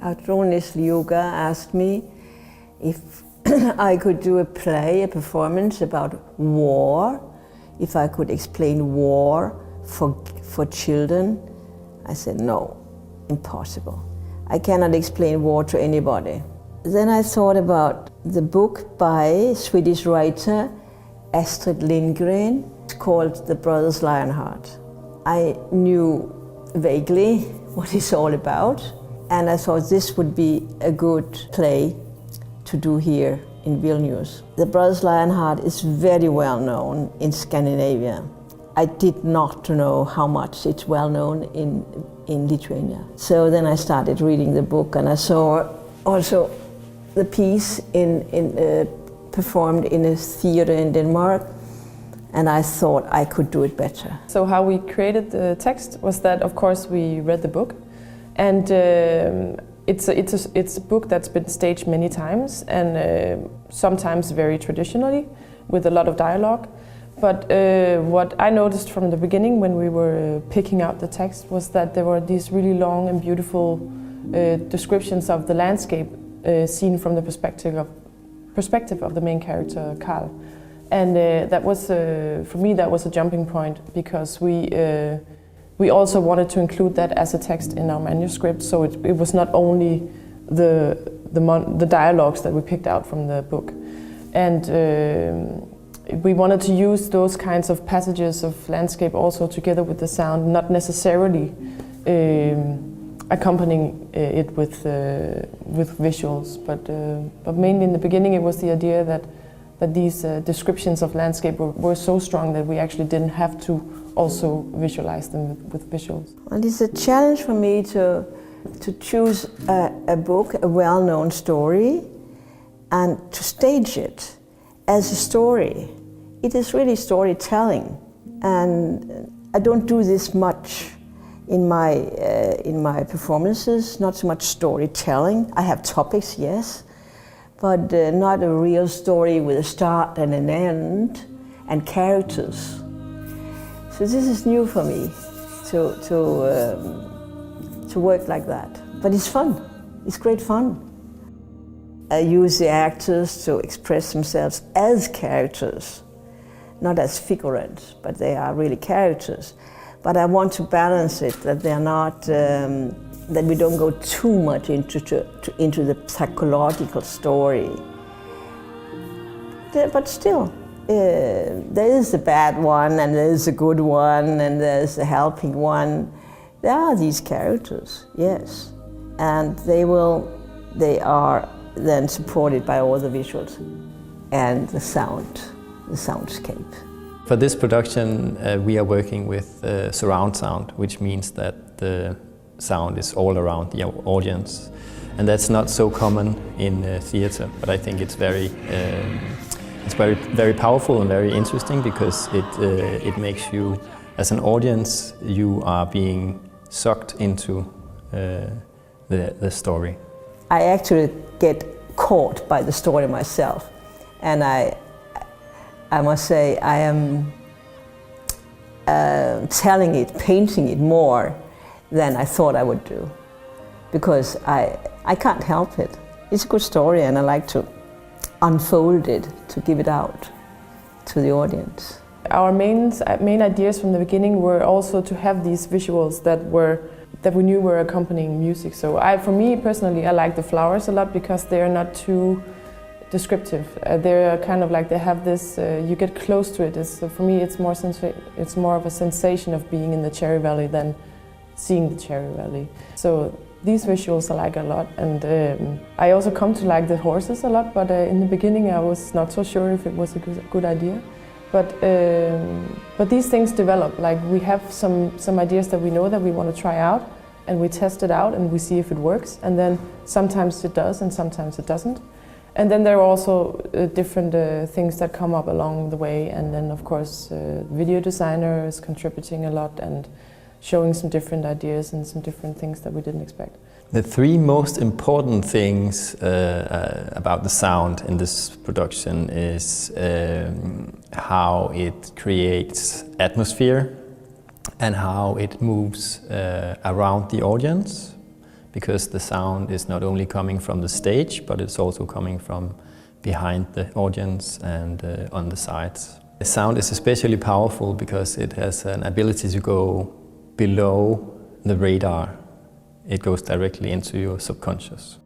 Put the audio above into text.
Audronis Liuga asked me if I could do a play, a performance about war, if I could explain war for children. I said, no, impossible. I cannot explain war to anybody. Then I thought about the book by Swedish writer Astrid Lindgren. It's called The Brothers Lionheart. I knew vaguely what it's all about, and I thought this would be a good play to do here in Vilnius. The Brothers Lionheart is very well known in Scandinavia. I did not know how much it's well known in Lithuania. So then I started reading the book, and I saw also the piece performed in a theater in Denmark, and I thought I could do it better. So how we created the text was that, of course, we read the book, and it's a book that's been staged many times, and sometimes very traditionally, with a lot of dialogue. But what I noticed from the beginning when we were picking out the text was that there were these really long and beautiful descriptions of the landscape seen from the perspective of the main character, Carl. And that was, for me, that was a jumping point, because we also wanted to include that as a text in our manuscript, so it was not only the dialogues that we picked out from the book. And we wanted to use those kinds of passages of landscape also together with the sound, not necessarily accompanying it with visuals, but mainly in the beginning it was the idea that these descriptions of landscape were so strong that we actually didn't have to also visualize them with visuals. Well, it's a challenge for me to choose a book, a well-known story, and to stage it as a story. It is really storytelling, and I don't do this much in my performances, not so much storytelling. I have topics, yes, but not a real story with a start and an end and characters. So this is new for me to work like that. But it's fun. It's great fun. I use the actors to express themselves as characters, not as figurants, but they are really characters. But I want to balance it, that they're not, that we don't go too much into the psychological story. But still, there is the bad one, and there is a good one, and there's the helping one. There are these characters, yes, and they are then supported by all the visuals and the soundscape. For this production, we are working with surround sound, which means that the sound is all around the audience, and that's not so common in theater. But I think it's very powerful and very interesting, because it makes you, as an audience, you are being sucked into the story. I actually get caught by the story myself, and I must say I am telling it, painting it more than I thought I would do, because I can't help it. It's a good story, and I like to unfold it, to give it out to the audience. Our main ideas from the beginning were also to have these visuals that we knew were accompanying music. So for me personally, I like the flowers a lot, because they are not too descriptive. They're kind of like, they have this, you get close to it. For me, it's more of a sensation of being in the cherry valley than seeing the cherry valley. So these visuals I like a lot, and I also come to like the horses a lot, but in the beginning I was not so sure if it was a good idea. But these things develop. Like, we have some ideas that we know that we want to try out, and we test it out and we see if it works, and then sometimes it does and sometimes it doesn't. And then there are also different things that come up along the way, and then of course video designer is contributing a lot and showing some different ideas and some different things that we didn't expect. The three most important things about the sound in this production is how it creates atmosphere and how it moves around the audience, because the sound is not only coming from the stage, but it's also coming from behind the audience and on the sides. The sound is especially powerful because it has an ability to go below the radar. It goes directly into your subconscious.